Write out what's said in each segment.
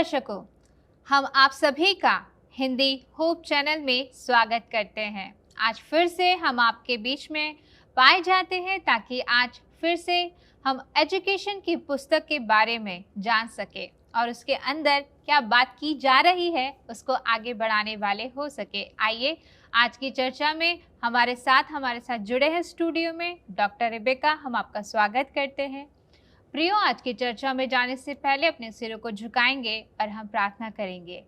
दर्शकों, हम आप सभी का हिंदी होप चैनल में स्वागत करते हैं। आज फिर से हम आपके बीच में पाए जाते हैं ताकि आज फिर से हम एजुकेशन की पुस्तक के बारे में जान सके और उसके अंदर क्या बात की जा रही है उसको आगे बढ़ाने वाले हो सके। आइए आज की चर्चा में हमारे साथ जुड़े हैं स्टूडियो में डॉक्टर रेबेका। हम आपका स्वागत करते हैं। प्रियो, आज की चर्चा में जाने से पहले अपने सिरों को झुकाएंगे और हम प्रार्थना करेंगे।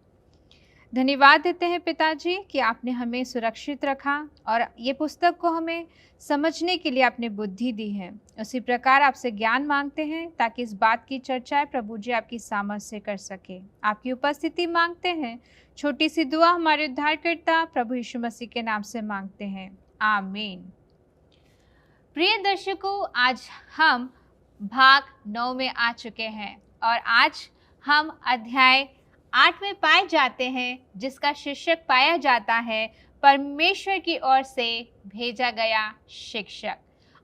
धन्यवाद देते हैं पिताजी कि आपने हमें सुरक्षित रखा और ये पुस्तक को हमें समझने के लिए आपने बुद्धि दी है। उसी प्रकार आपसे ज्ञान मांगते हैं ताकि इस बात की चर्चाएं प्रभु जी आपकी सामर्थ से कर सके। आपकी उपस्थिति मांगते हैं। छोटी सी दुआ हमारे उद्धारकर्ता प्रभु यीशु मसीह के नाम से मांगते हैं, आमीन। प्रिय दर्शकों, आज हम भाग 9 में आ चुके हैं और आज हम अध्याय 8 में पाए जाते हैं जिसका शीर्षक पाया जाता है परमेश्वर की ओर से भेजा गया शिक्षक।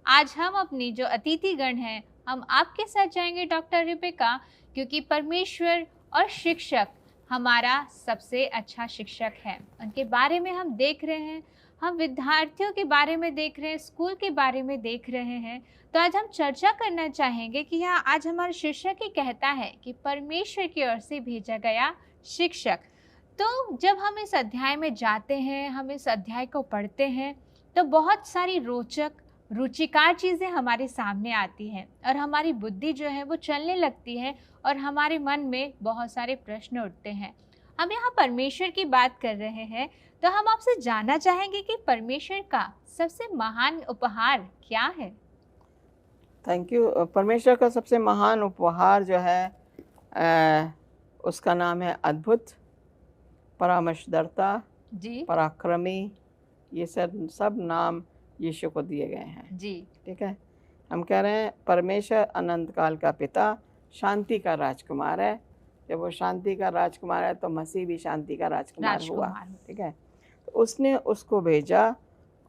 आज हम अपनी जो अतिथिगण हैं हम आपके साथ जाएंगे डॉक्टर रेबेका, क्योंकि परमेश्वर और शिक्षक हमारा सबसे अच्छा शिक्षक है। उनके बारे में हम देख रहे हैं, हम विद्यार्थियों के बारे में देख रहे हैं, स्कूल के बारे में देख रहे हैं। तो आज हम चर्चा करना चाहेंगे कि यहाँ आज हमारा शीर्षक ही कहता है कि परमेश्वर की ओर से भेजा गया शिक्षक। तो जब हम इस अध्याय में जाते हैं, हम इस अध्याय को पढ़ते हैं तो बहुत सारी रोचक रुचिकार चीज़ें हमारे सामने आती हैं और हमारी बुद्धि जो है वो चलने लगती है और हमारे मन में बहुत सारे प्रश्न उठते हैं। हम यहाँ परमेश्वर की बात कर रहे हैं तो हम आपसे जानना चाहेंगे कि परमेश्वर का सबसे महान उपहार क्या है। Thank you. परमेश्वर का सबसे महान उपहार जो है उसका नाम है अद्भुत, परामर्शदाता जी, पराक्रमी। ये सब नाम यीशु को दिए गए हैं जी। ठीक है, हम कह रहे हैं परमेश्वर अनंत काल का पिता, शांति का राजकुमार है। जब वो शांति का राजकुमार है तो मसीह भी शांति का राजकुमार हुआ। ठीक है, तो उसने उसको भेजा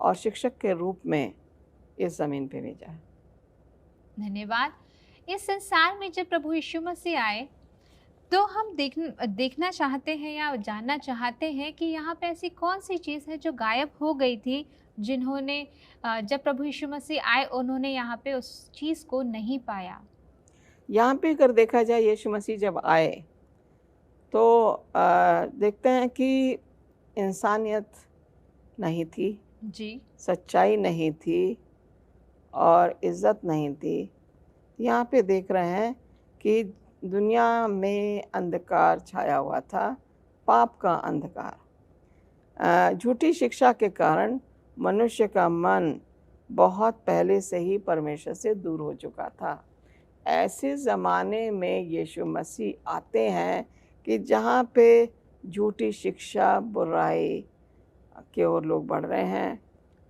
और शिक्षक के रूप में इस जमीन पे भेजा। धन्यवाद। इस संसार में जब प्रभु यीशु मसीह आए तो हम देखना चाहते हैं या जानना चाहते हैं कि यहाँ पे ऐसी कौन सी चीज़ है जो गायब हो गई थी, जिन्होंने जब प्रभु यीशु मसीह आए उन्होंने यहाँ पे उस चीज़ को नहीं पाया। यहाँ पे अगर देखा जाए यीशु मसीह जब आए तो देखते हैं कि इंसानियत नहीं थी जी, सच्चाई नहीं थी और इज़्ज़त नहीं थी। यहाँ पे देख रहे हैं कि दुनिया में अंधकार छाया हुआ था, पाप का अंधकार। झूठी शिक्षा के कारण मनुष्य का मन बहुत पहले से ही परमेश्वर से दूर हो चुका था। ऐसे ज़माने में यीशु मसीह आते हैं कि जहाँ पे झूठी शिक्षा, बुराई की ओर लोग बढ़ रहे हैं,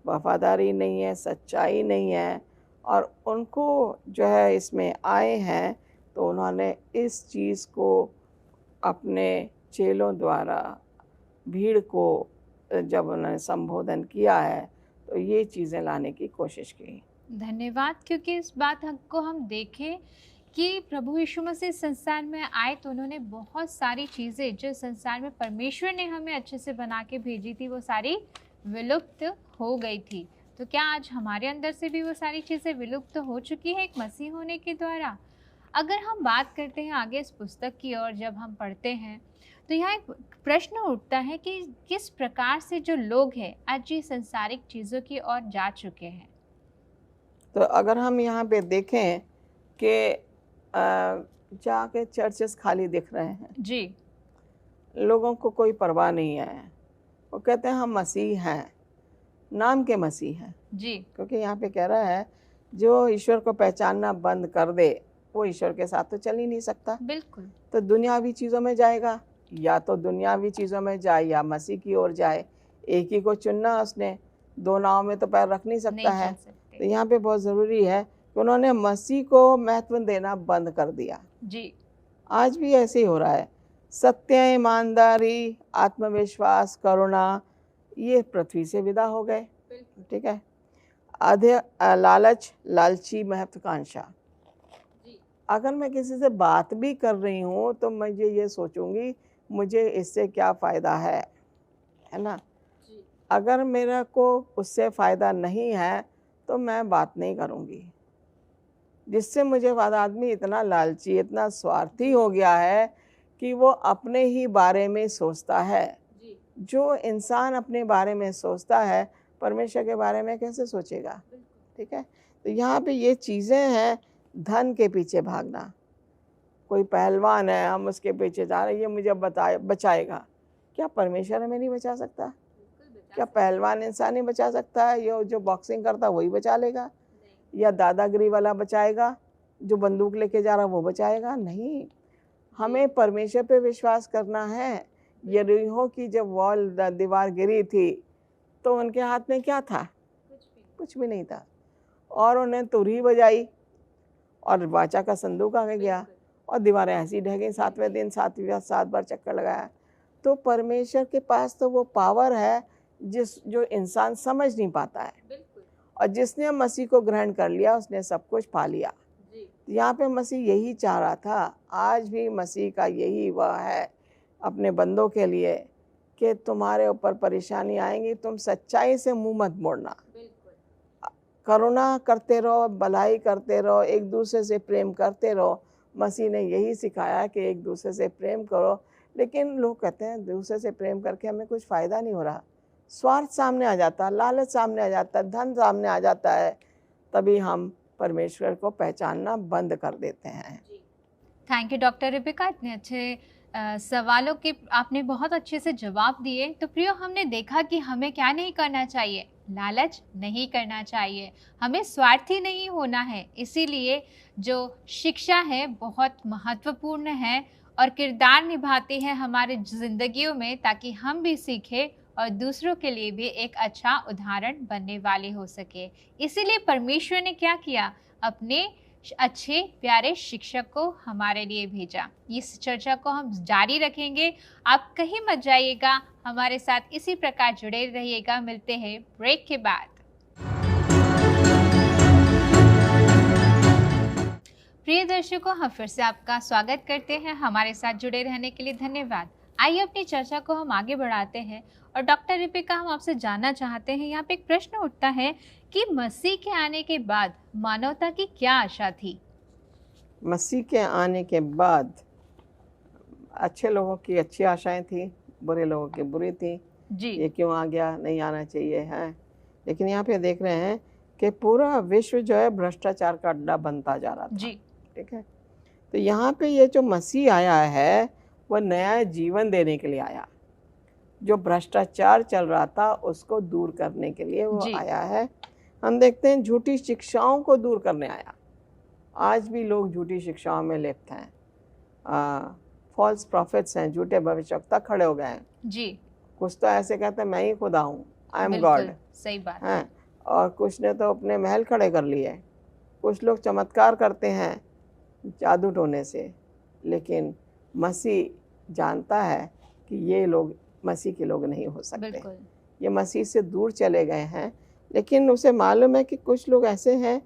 वफादारी नहीं है, सच्चाई नहीं है, और उनको जो है इसमें आए हैं तो उन्होंने इस चीज़ को अपने चेलों द्वारा भीड़ को जब उन्होंने संबोधन किया है तो ये चीज़ें लाने की कोशिश की। धन्यवाद, क्योंकि इस बात को हम देखें कि प्रभु यीशु मसीह संसार में आए तो उन्होंने बहुत सारी चीज़ें जो संसार में परमेश्वर ने हमें अच्छे से बना के भेजी थी वो सारी विलुप्त हो गई थी। तो क्या आज हमारे अंदर से भी वो सारी चीज़ें विलुप्त हो चुकी है एक मसीह होने के द्वारा? अगर हम बात करते हैं आगे इस पुस्तक की और जब हम पढ़ते हैं तो यहाँ एक प्रश्न उठता है कि किस प्रकार से जो लोग हैं आज ये संसारिक चीज़ों की ओर जा चुके हैं। तो अगर हम यहाँ पे देखें कि जाके चर्चेस खाली दिख रहे हैं जी, लोगों को कोई परवाह नहीं है। वो कहते हैं हम मसीह हैं, नाम के मसीह हैं जी, क्योंकि यहाँ पे कह रहा है जो ईश्वर को पहचानना बंद कर दे वो ईश्वर के साथ तो चल ही नहीं सकता। बिल्कुल। तो दुनियावी चीज़ों में जाएगा, या तो दुनियावी चीज़ों में जाए या मसीह की ओर जाए। एक ही को चुनना उसने, दो नाव में तो पैर रख नहीं सकता है। तो यहाँ पे बहुत ज़रूरी है कि उन्होंने मसीह को महत्व देना बंद कर दिया जी। आज भी ऐसे ही हो रहा है। सत्य, ईमानदारी, आत्मविश्वास, करुणा, ये पृथ्वी से विदा हो गए। ठीक है, लालच, लालची महत्वाकांक्षा, अगर मैं किसी से बात भी कर रही हूँ तो मुझे ये सोचूंगी मुझे इससे क्या फ़ायदा है ना। अगर मेरा को उससे फ़ायदा नहीं है तो मैं बात नहीं करूँगी। जिससे मुझे बाद आदमी इतना लालची, इतना स्वार्थी हो गया है कि वो अपने ही बारे में सोचता है। जो इंसान अपने बारे में सोचता है परमेश्वर के बारे में कैसे सोचेगा? ठीक है, तो यहाँ पे ये चीज़ें हैं, धन के पीछे भागना। कोई पहलवान है, हम उसके पीछे जा रहे हैं, ये मुझे बचाएगा। क्या परमेश्वर हमें नहीं बचा सकता? क्या पहलवान इंसान नहीं बचा सकता है? ये जो बॉक्सिंग करता है वही बचा लेगा? या दादागिरी वाला बचाएगा? जो बंदूक लेके जा रहा है वो बचाएगा? नहीं, हमें परमेश्वर पे विश्वास करना है। यरीहो की जब वॉल दीवार गिरी थी तो उनके हाथ में क्या था? कुछ भी नहीं था, और उन्हें तुरही बजाई और वाचा का संदूक आगे गया और दीवारें ऐसी ढह गई। 7वें दिन 7 बार चक्कर लगाया। तो परमेश्वर के पास तो वो पावर है जो इंसान समझ नहीं पाता है, और जिसने मसीह को ग्रहण कर लिया उसने सब कुछ पा लिया। यहाँ पे मसीह यही चाह रहा था, आज भी मसीह का यही वह है अपने बंदों के लिए कि तुम्हारे ऊपर परेशानी आएंगी, तुम सच्चाई से मुंह मत मोड़ना, करुणा करते रहो, भलाई करते रहो, एक दूसरे से प्रेम करते रहो। मसीह ने यही सिखाया कि एक दूसरे से प्रेम करो। लेकिन लोग कहते हैं दूसरे से प्रेम करके हमें कुछ फ़ायदा नहीं हो रहा। स्वार्थ सामने आ जाता है, लालच सामने आ जाता है, धन सामने आ जाता है, तभी हम परमेश्वर को पहचानना बंद कर देते हैं। थैंक यू डॉक्टर रिबिका, इतने अच्छे सवालों के आपने बहुत अच्छे से जवाब दिए। तो प्रियो, हमने देखा कि हमें क्या नहीं करना चाहिए, लालच नहीं करना चाहिए, हमें स्वार्थी नहीं होना है। इसीलिए जो शिक्षा है बहुत महत्वपूर्ण है और किरदार निभाती है हमारे ज़िंदगियों में, ताकि हम भी सीखें और दूसरों के लिए भी एक अच्छा उदाहरण बनने वाले हो सके। इसीलिए परमेश्वर ने क्या किया, अपने अच्छे प्यारे शिक्षक को हमारे लिए भेजा। इस चर्चा को हम जारी रखेंगे, आप कहीं मत जाइएगा, हमारे साथ इसी प्रकार जुड़े रहिएगा। मिलते हैं ब्रेक के बाद। प्रिय दर्शकों, हम फिर से आपका स्वागत करते हैं। हमारे साथ जुड़े रहने के लिए धन्यवाद। आइए अपनी चर्चा को हम आगे बढ़ाते हैं। और डॉक्टर रिबिका, हम आपसे जानना चाहते हैं, यहाँ पे एक प्रश्न उठता है कि मसीह के आने के बाद मानवता की क्या आशा थी? मसीह के आने के बाद अच्छे लोगों की अच्छी आशाएं थी, बुरे लोगों की बुरी थी जी। ये क्यों आ गया, नहीं आना चाहिए है। लेकिन यहाँ पे देख रहे हैं कि पूरा विश्व जो है भ्रष्टाचार का अड्डा बनता जा रहा था जी। ठीक है, तो यहाँ पे ये जो मसीह आया है वो नया जीवन देने के लिए आया। जो भ्रष्टाचार चल रहा था उसको दूर करने के लिए वो आया है। हम देखते हैं झूठी शिक्षाओं को दूर करने आया। आज भी लोग झूठी शिक्षाओं में लिप्त हैं। फॉल्स प्रॉफिट्स हैं, झूठे भविष्यवक्ता खड़े हो गए हैं जी। कुछ तो ऐसे कहते हैं मैं ही खुदा हूँ, आई एम गॉड। सही बात है। और कुछ ने तो अपने महल खड़े कर लिए। कुछ लोग चमत्कार करते हैं जादू टोने से, लेकिन मसीह जानता है कि ये लोग मसीह के लोग नहीं हो सकते, ये मसीह से दूर चले गए हैं। लेकिन उसे मालूम है कि कुछ लोग ऐसे हैं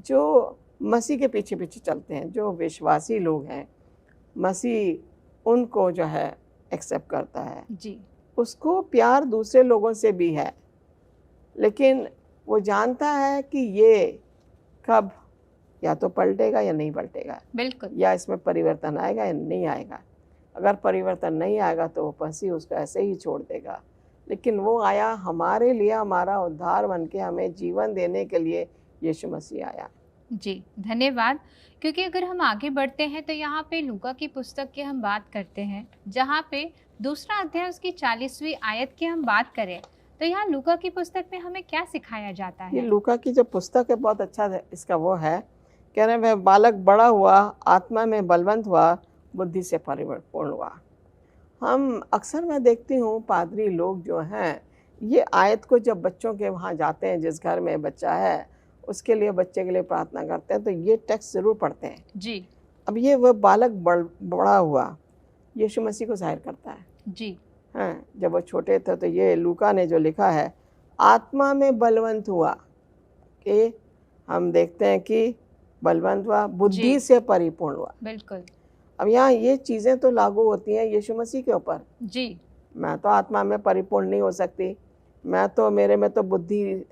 जो मसीह के पीछे पीछे चलते हैं, जो विश्वासी लोग हैं, मसीह उनको जो है एक्सेप्ट करता है जी। उसको प्यार दूसरे लोगों से भी है, लेकिन वो जानता है कि ये कब या तो पलटेगा या नहीं पलटेगा, बिल्कुल, या इसमें परिवर्तन आएगा या नहीं आएगा। अगर परिवर्तन नहीं आएगा तो वो मसीह उसको ऐसे ही छोड़ देगा। लेकिन वो आया हमारे लिए, हमारा उद्धार बन के हमें जीवन देने के लिए यीशु मसीह आया। जी धन्यवाद। क्योंकि अगर हम आगे बढ़ते हैं तो यहाँ पे लूका की पुस्तक की हम बात करते हैं, जहाँ पे दूसरा अध्याय उसकी 40वीं आयत की हम बात करें तो यहाँ लूका की पुस्तक में हमें क्या सिखाया जाता है? ये लूका की जो पुस्तक है बहुत अच्छा इसका वो है, कह रहे हैं वह बालक बड़ा हुआ, आत्मा में बलवंत हुआ, बुद्धि से परिपूर्ण हुआ। हम अक्सर मैं देखती हूँ पादरी लोग जो हैं ये आयत को जब बच्चों के वहाँ जाते हैं, जिस घर में बच्चा है उसके लिए, बच्चे के लिए प्रार्थना करते हैं तो ये टेक्स्ट ज़रूर पढ़ते हैं जी। अब ये वह बालक बड़ा हुआ यीशु मसीह को जाहिर करता है जी। हाँ, जब वो छोटे थे तो ये लूका ने जो लिखा है आत्मा में बलवंत हुआ, कि हम देखते हैं कि बलवंत हुआ, बुद्धि से परिपूर्ण हुआ। बिल्कुल। अब यहाँ ये चीजें तो लागू होती हैं यीशु मसीह के ऊपर जी। मैं तो आत्मा में परिपूर्ण नहीं हो सकती, मैं तो मेरे में तो बुद्धि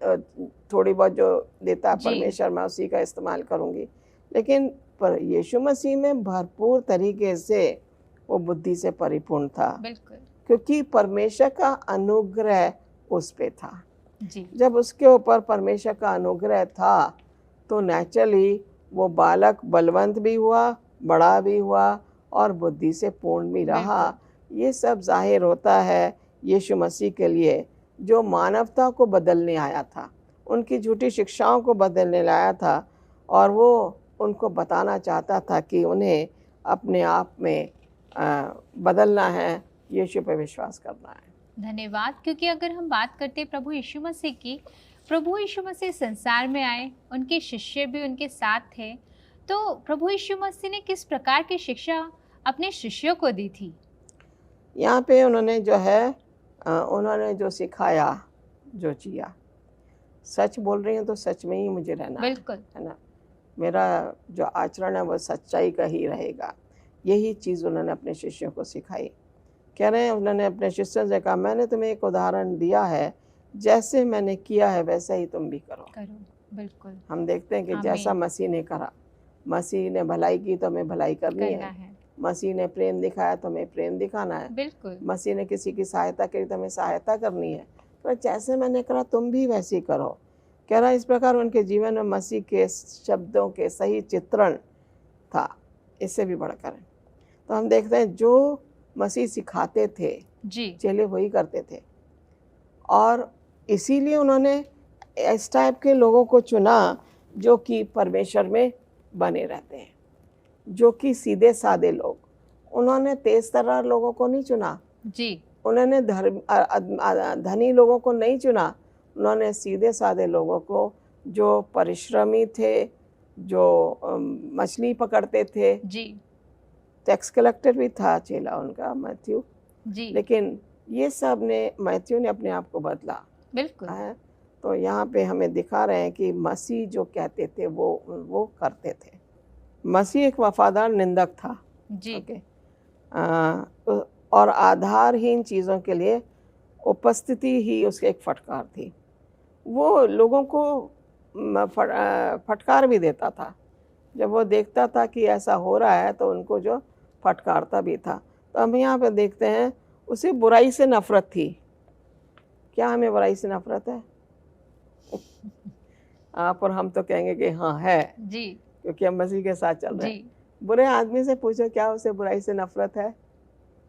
थोड़ी बहुत जो देता है परमेश्वर मैं उसी का इस्तेमाल करूंगी, लेकिन पर यीशु मसीह में भरपूर तरीके से वो बुद्धि से परिपूर्ण था। बिल्कुल। क्योंकि परमेश्वर का अनुग्रह उस पे था। जी। जब उसके ऊपर परमेश्वर का अनुग्रह था तो नेचुरली वो बालक बलवंत भी हुआ, बड़ा भी हुआ और बुद्धि से पूर्ण भी रहा। ये सब जाहिर होता है यीशु मसीह के लिए जो मानवता को बदलने आया था, उनकी झूठी शिक्षाओं को बदलने लाया था और वो उनको बताना चाहता था कि उन्हें अपने आप में बदलना है, यीशु पे विश्वास करना है। धन्यवाद। क्योंकि अगर हम बात करते हैं प्रभु यीशु मसीह की, प्रभु यीशु मसीह संसार में आए, उनके शिष्य भी उनके साथ थे, तो प्रभु यीशु मसीह ने किस प्रकार की शिक्षा अपने शिष्यों को दी थी? यहाँ पे उन्होंने जो है उन्होंने जो सिखाया, जो किया, सच बोल रही हूँ तो सच में ही मुझे रहना बिल्कुल है ना। मेरा जो आचरण है वो सच्चाई का ही रहेगा। यही चीज़ उन्होंने अपने शिष्यों को सिखाई। कह रहे हैं उन्होंने अपने शिष्यों से कहा मैंने तुम्हें एक उदाहरण दिया है, जैसे मैंने किया है वैसा ही तुम भी करो। बिल्कुल। हम देखते हैं कि जैसा मसीह ने करा, मसीह ने भलाई की तो हमें भलाई करनी है। मसीह ने प्रेम दिखाया तो हमें प्रेम दिखाना है। बिल्कुल। मसीह ने किसी की सहायता करी तो हमें सहायता करनी है। तो जैसे मैंने करा तुम भी वैसे ही करो। कह रहा इस प्रकार उनके जीवन में मसीह के शब्दों के सही चित्रण था, इससे भी बढ़कर। तो हम देखते हैं जो मसीह सिखाते थे जी, चेले वही करते थे और इसीलिए उन्होंने इस टाइप के लोगों को चुना जो कि परमेश्वर में बने रहते हैं, जो कि सीधे सादे लोग। उन्होंने तेज तर्रार लोगों को नहीं चुना जी, उन्होंने धनी लोगों को नहीं चुना, उन्होंने सीधे सादे लोगों को जो परिश्रमी थे, जो मछली पकड़ते थे। जी, टैक्स कलेक्टर भी था चेला उनका मैथ्यू जी, लेकिन ये सब ने मैथ्यू ने अपने आप को बदला। बिल्कुल है तो यहाँ पे हमें दिखा रहे हैं कि मसीह जो कहते थे वो करते थे। मसीह एक वफादार निंदक था जी। ओके और आधारहीन चीज़ों के लिए उपस्थिति ही उसकी एक फटकार थी। वो लोगों को फटकार भी देता था। जब वो देखता था कि ऐसा हो रहा है तो उनको जो फटकारता भी था। तो हम यहाँ पे देखते हैं उसे बुराई से नफरत थी। क्या हमें बुराई से नफरत है? आप और हम तो कहेंगे कि हाँ है जी, क्योंकि हम मसीह के साथ चल रहे हैं। बुरे आदमी से पूछो क्या उसे बुराई से नफरत है?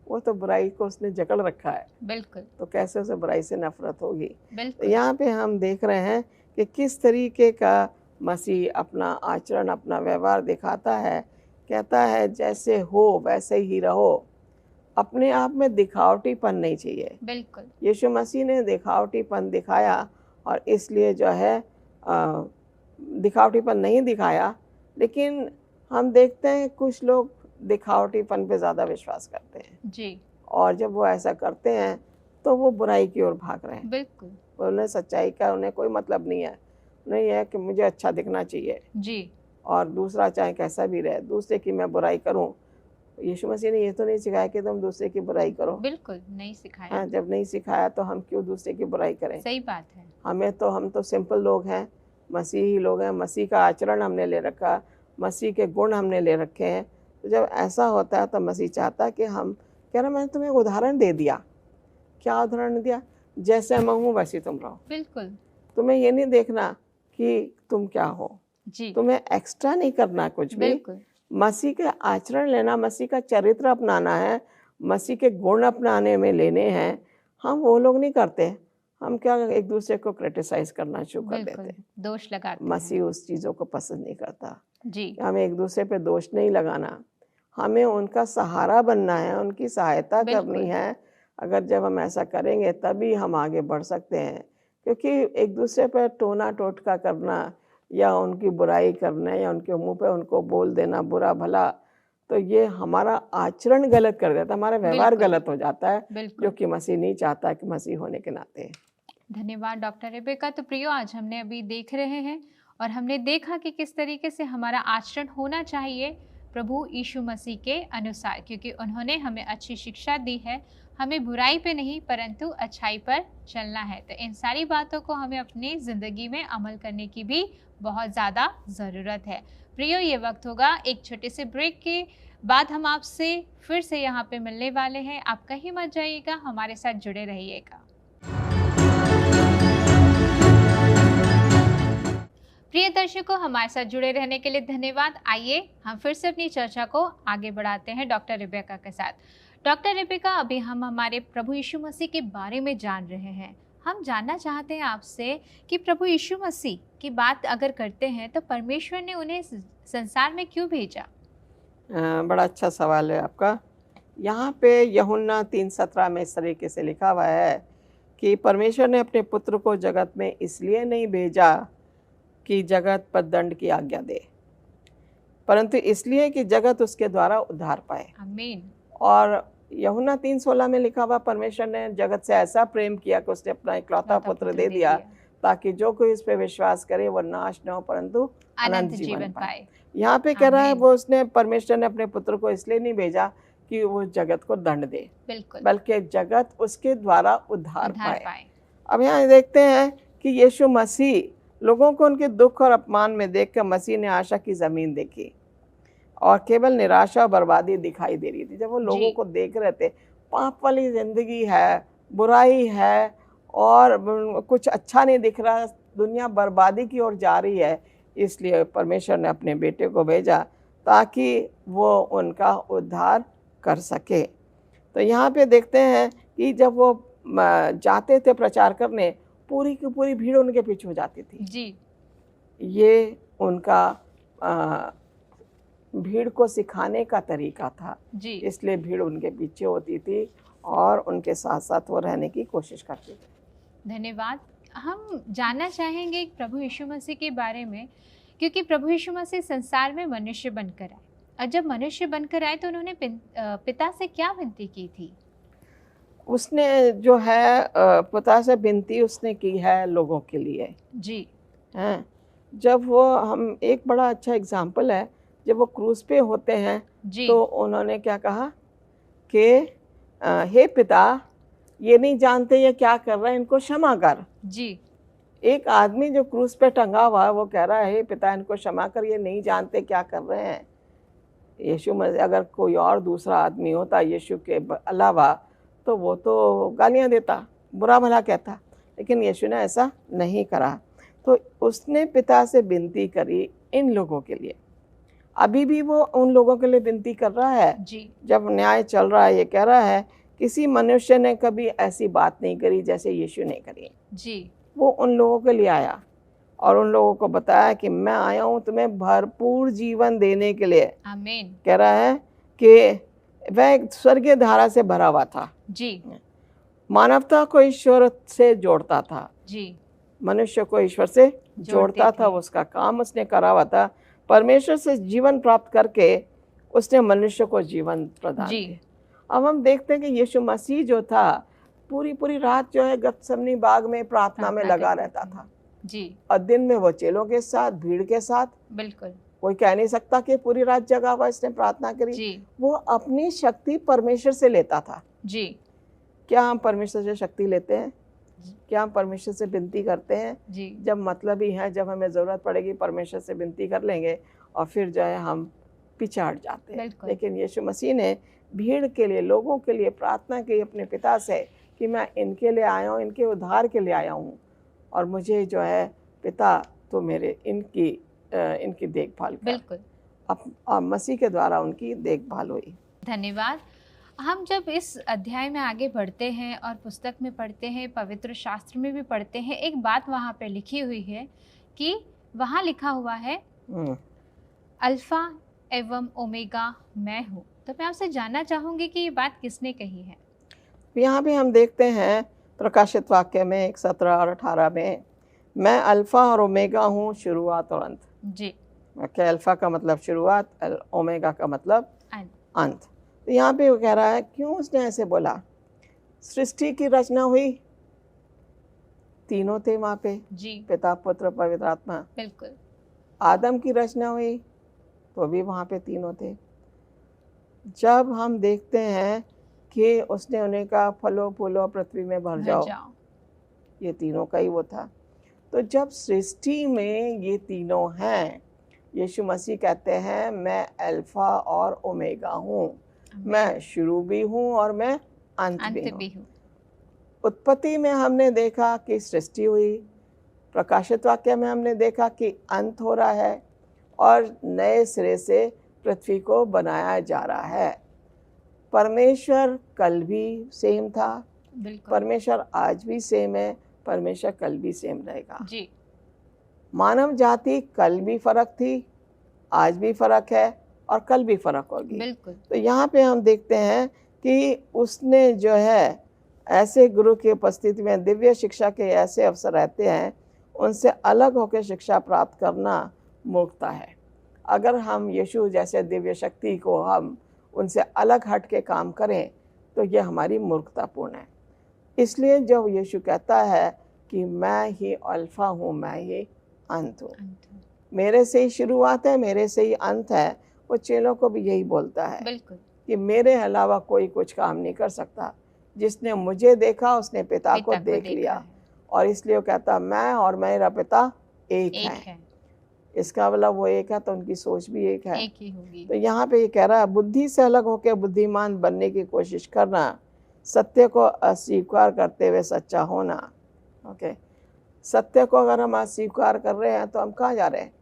वो तो बुराई को उसने जकड़ रखा है। बिल्कुल। तो कैसे उसे बुराई से नफरत होगी? बिल्कुल। तो यहाँ पे हम देख रहे हैं कि किस तरीके का मसीह अपना आचरण, अपना व्यवहार दिखाता है। कहता है जैसे हो वैसे ही रहो, अपने आप में दिखावटीपन नहीं चाहिए। बिल्कुल। यीशु मसीह ने दिखावटीपन दिखाया और इसलिए जो है दिखावटीपन नहीं दिखाया, लेकिन हम देखते हैं कुछ लोग दिखावटीपन पे ज़्यादा विश्वास करते हैं जी, और जब वो ऐसा करते हैं तो वो बुराई की ओर भाग रहे हैं। बिल्कुल। उन्हें सच्चाई का उन्हें कोई मतलब नहीं है। उन्हें यह है कि मुझे अच्छा दिखना चाहिए जी, और दूसरा चाहे कैसा भी रहे, दूसरे की मैं बुराई करूं। यीशु मसीह ने ये तो नहीं सिखाया कि तुम दूसरे की बुराई करो। बिल्कुल नहीं सिखाया। हाँ, जब नहीं सिखाया तो हम क्यों दूसरे की बुराई करें? सही बात है। हम तो सिंपल लोग हैं, मसीही लोग हैं, मसीह का आचरण हमने ले रखा, मसीह के गुण हमने ले रखे हैं। तो जब ऐसा होता है तो मसीह चाहता है कि हम, कह रहा मैंने तुम्हें उदाहरण दे दिया। क्या उदाहरण दिया? जैसे मैं हूँ वैसे तुम रहो। बिल्कुल। तुम्हें ये नहीं देखना कि तुम क्या हो जी, तुम्हें एक्स्ट्रा नहीं करना कुछ भी। बिल्कुल। मसीह के आचरण लेना, मसीह का चरित्र अपनाना है, मसीह के गुण अपनाने में लेने हैं। हम वो लोग नहीं करते। हम क्या एक दूसरे को क्रिटिसाइज करना शुरू कर देते हैं, दोष लगाते मसीह उस चीज़ों को पसंद नहीं करता। जी, हमें एक दूसरे पे दोष नहीं लगाना, हमें उनका सहारा बनना है, उनकी सहायता करनी है। अगर जब हम ऐसा करेंगे तभी हम आगे बढ़ सकते हैं। क्योंकि एक दूसरे पर टोना टोटका करना या उनकी बुराई करना या उनके मुंह पे उनको बोल देना बुरा भला, तो ये हमारा आचरण गलत कर देता है, हमारा व्यवहार गलत हो जाता है, जो कि मसीह नहीं चाहता कि मसीह होने के नाते। धन्यवाद डॉक्टर रेबेका। तो प्रियो, आज हमने अभी देख रहे हैं और हमने देखा कि किस तरीके से हमारा आचरण होना चाहिए प्रभु यीशु मसीह के अनुसार, क्योंकि उन्होंने हमें अच्छी शिक्षा दी है, हमें बुराई पे नहीं परंतु अच्छाई पर चलना है। तो इन सारी बातों को हमें अपनी ज़िंदगी में अमल करने की भी बहुत ज़्यादा ज़रूरत है। प्रियो, ये वक्त होगा एक छोटे से ब्रेक के बाद हम आपसे फिर से यहाँ पे मिलने वाले हैं। आप कहीं मत जाइएगा, हमारे साथ जुड़े रहिएगा। प्रिय दर्शकों, हमारे साथ जुड़े रहने के लिए धन्यवाद। आइए हम फिर से अपनी चर्चा को आगे बढ़ाते हैं डॉक्टर रेबेका के साथ। डॉक्टर रेबेका, अभी हम हमारे प्रभु यीशु मसीह के बारे में जान रहे हैं। हम जानना चाहते हैं आपसे कि प्रभु यीशु मसीह की बात अगर करते हैं तो परमेश्वर ने उन्हें संसार में क्यों भेजा? बड़ा अच्छा सवाल है आपका। यहाँ पे यूहन्ना 3:17 में इस तरीके से लिखा हुआ है कि परमेश्वर ने अपने पुत्र को जगत में इसलिए नहीं भेजा कि जगत पर दंड की आज्ञा दे, परंतु इसलिए कि जगत उसके द्वारा उद्धार पाए। आमीन। और यूहन्ना 3:16 में लिखा हुआ, परमेश्वर ने जगत से ऐसा प्रेम किया कि उसने अपना इकलौता पुत्र दे दिया ताकि जो कोई इस पे विश्वास करे वो नाश न हो परंतु अनंत जीवन पाए। यहाँ पे कह रहा है वो उसने परमेश्वर ने अपने पुत्र को इसलिए नहीं भेजा कि वो जगत को दंड दे, बल्कि जगत उसके द्वारा उद्धार पाए। अब यहाँ देखते हैं कि यीशु मसीह लोगों को उनके दुख और अपमान में देखकर मसीह ने आशा की ज़मीन देखी और केवल निराशा और बर्बादी दिखाई दे रही थी। जब वो लोगों को देख रहे थे, पाप वाली ज़िंदगी है, बुराई है और कुछ अच्छा नहीं दिख रहा, दुनिया बर्बादी की ओर जा रही है, इसलिए परमेश्वर ने अपने बेटे को भेजा ताकि वो उनका उद्धार कर सके। तो यहाँ पे देखते हैं कि जब वो जाते थे प्रचार करने, पूरी की पूरी भीड़ उनके पीछे हो जाती थी जी। ये उनका भीड़ को सिखाने का तरीका था जी। इसलिए भीड़ उनके पीछे होती थी और उनके साथ साथ वो रहने की कोशिश करती थी। धन्यवाद। हम जानना चाहेंगे प्रभु यीशु मसीह के बारे में, क्योंकि प्रभु यीशु मसीह संसार में मनुष्य बनकर आए, और जब मनुष्य बनकर आए तो उन्होंने पिता से क्या विनती की थी? उसने जो है पिता से विनती उसने की है लोगों के लिए जी। हैं। जब वो हम एक बड़ा अच्छा एग्जाम्पल है, जब वो क्रूस पे होते हैं जी। तो उन्होंने क्या कहा कि हे पिता, ये नहीं जानते ये क्या कर रहे हैं, इनको क्षमा कर। जी। एक आदमी जो क्रूस पे टंगा हुआ है वो कह रहा है हे पिता, इनको क्षमा कर, ये नहीं जानते क्या कर रहे हैं। यीशु मसीह, अगर कोई और दूसरा आदमी होता यीशु के अलावा तो वो तो गालियां देता, बुरा भला कहता, लेकिन यीशु ने ऐसा नहीं करा। तो उसने पिता से विनती करी इन लोगों के लिए। अभी भी वो उन लोगों के लिए विनती कर रहा है जी। जब न्याय चल रहा है। ये कह रहा है किसी मनुष्य ने कभी ऐसी बात नहीं करी जैसे यीशु ने करी जी। वो उन लोगों के लिए आया और उन लोगों को बताया कि मैं आया हूँ तुम्हें भरपूर जीवन देने के लिए। आमीन। कह रहा है कि वह स्वर्गीय धारा से भरा हुआ था जी। मानवता को ईश्वर से जोड़ता था जी। मनुष्य को ईश्वर से जोड़ता था, उसका काम उसने करा हुआ था। परमेश्वर से जीवन प्राप्त करके उसने मनुष्य को जीवन प्रदान किया। अब हम देखते हैं कि यीशु मसीह जो था पूरी पूरी रात जो है गतसमनी बाग में प्रार्थना में लगा रहता था जी। और दिन में वो चेलों के साथ, भीड़ के साथ। बिल्कुल। कोई कह नहीं सकता कि पूरी रात जगा हुआ इसने प्रार्थना करी जी। वो अपनी शक्ति परमेश्वर से लेता था जी। क्या हम परमेश्वर से शक्ति लेते हैं? क्या हम परमेश्वर से विनती करते हैं? जी। जब मतलब ही है, जब हमें ज़रूरत पड़ेगी परमेश्वर से विनती कर लेंगे और फिर जो है हम पीछे हट जाते हैं। लेकिन यीशु मसीह ने भीड़ के लिए, लोगों के लिए प्रार्थना की अपने पिता से कि मैं इनके लिए आया हूँ, इनके उद्धार के लिए आया हूँ और मुझे जो है पिता तो मेरे इनकी देखभाल कर। बिल्कुल। अब मसीह के द्वारा उनकी देखभाल हुई। धन्यवाद। हम जब इस अध्याय में आगे बढ़ते हैं और पुस्तक में पढ़ते हैं, पवित्र शास्त्र में भी पढ़ते हैं, एक बात वहाँ पे लिखी हुई है कि वहाँ लिखा हुआ है अल्फा एवं ओमेगा मैं हूँ। तो मैं आपसे जानना चाहूँगी कि ये बात किसने कही है? यहाँ भी हम देखते हैं प्रकाशित वाक्य में 17 और 18 में, मैं अल्फा और ओमेगा हूँ, शुरुआत और अंत। जी। अल्फा का मतलब शुरुआत, ओमेगा का मतलब अंत। तो यहाँ पे वो कह रहा है क्यों उसने ऐसे बोला? सृष्टि की रचना हुई, तीनों थे वहाँ पे जी। पिता पुत्र पवित्र आत्मा। बिल्कुल। आदम की रचना हुई तो भी वहाँ पे तीनों थे। जब हम देखते हैं कि उसने उन्हें कहा फलो फूलो पृथ्वी में भर जाओ, ये तीनों का ही वो था। तो जब सृष्टि में ये तीनों हैं, यीशु मसीह कहते हैं मैं अल्फा और ओमेगा हूँ, मैं शुरू भी हूँ और मैं अंत भी हूँ। उत्पत्ति में हमने देखा कि सृष्टि हुई, प्रकाशित वाक्य में हमने देखा कि अंत हो रहा है और नए सिरे से पृथ्वी को बनाया जा रहा है। परमेश्वर कल भी सेम था, परमेश्वर आज भी सेम है, परमेश्वर कल भी सेम रहेगा जी। मानव जाति कल भी फर्क थी, आज भी फर्क है और कल भी फर्क होगी। बिल्कुल। तो यहाँ पे हम देखते हैं कि उसने जो है ऐसे गुरु की उपस्थिति में दिव्य शिक्षा के ऐसे अवसर रहते हैं, उनसे अलग होकर शिक्षा प्राप्त करना मूर्खता है। अगर हम यीशु जैसे दिव्य शक्ति को हम उनसे अलग हट के काम करें तो यह हमारी मूर्खतापूर्ण है। इसलिए जब यीशु कहता है कि मैं ही अल्फा हूँ, मैं ही अंत हूँ, मेरे से ही शुरुआत है, मेरे से ही अंत है, वो चेलों को भी यही बोलता है। बिल्कुल। कि मेरे अलावा कोई कुछ काम नहीं कर सकता। जिसने मुझे देखा उसने पिता को देख लिया। और इसलिए वो कहता मैं और मेरा पिता एक है। इसका मतलब वो एक है तो उनकी सोच भी एक है, एक ही होगी। तो यहाँ पे ये कह रहा है बुद्धि से अलग होकर बुद्धिमान बनने की कोशिश करना, सत्य को अस्वीकार करते हुए सच्चा होना। ओके, सत्य को अगर हम अस्वीकार कर रहे हैं तो हम कहाँ जा रहे हैं?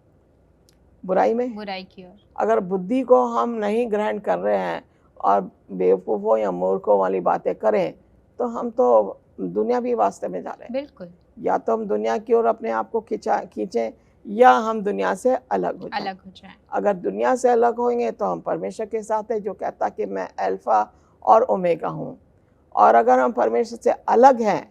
बुराई में, बुराई की ओर। अगर बुद्धि को हम नहीं ग्रहण कर रहे हैं और बेवकूफ़ों या मूर्खों वाली बातें करें तो हम तो दुनियावी वास्ते में जा रहे हैं। बिल्कुल। या तो हम दुनिया की ओर अपने आप को खींचें या हम दुनिया से अलग हो जाएं। अगर दुनिया से अलग होंगे तो हम परमेश्वर के साथ है जो कहता कि मैं अल्फा और ओमेगा हूँ। और अगर हम परमेश्वर से अलग हैं,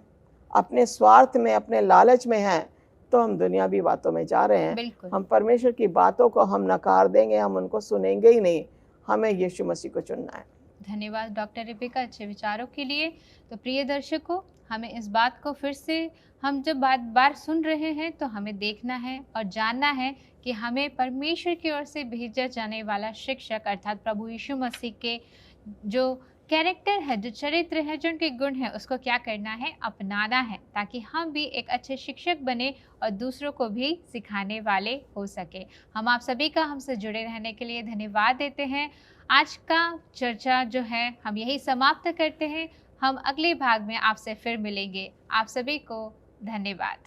अपने स्वार्थ में, अपने लालच में हैं, तो हम दुनियावी बातों में जा रहे हैं। हम परमेश्वर की बातों को हम नकार देंगे, हम उनको सुनेंगे ही नहीं। हमें यीशु मसीह को चुनना है। धन्यवाद डॉक्टर रिबिका अच्छे विचारों के लिए। तो प्रिय दर्शकों, हमें इस बात को फिर से हम जब बार सुन रहे हैं तो हमें देखना है और जानना है कि हमें परमेश्वर की ओर से भेजा जाने वाला शिक्षक अर्थात प्रभु यीशु मसीह के जो कैरेक्टर है, जो चरित्र है, जो उनके गुण है, उसको क्या करना है? अपनाना है, ताकि हम भी एक अच्छे शिक्षक बने और दूसरों को भी सिखाने वाले हो सके। हम आप सभी का हमसे जुड़े रहने के लिए धन्यवाद देते हैं। आज का चर्चा जो है हम यही समाप्त करते हैं। हम अगले भाग में आपसे फिर मिलेंगे। आप सभी को धन्यवाद।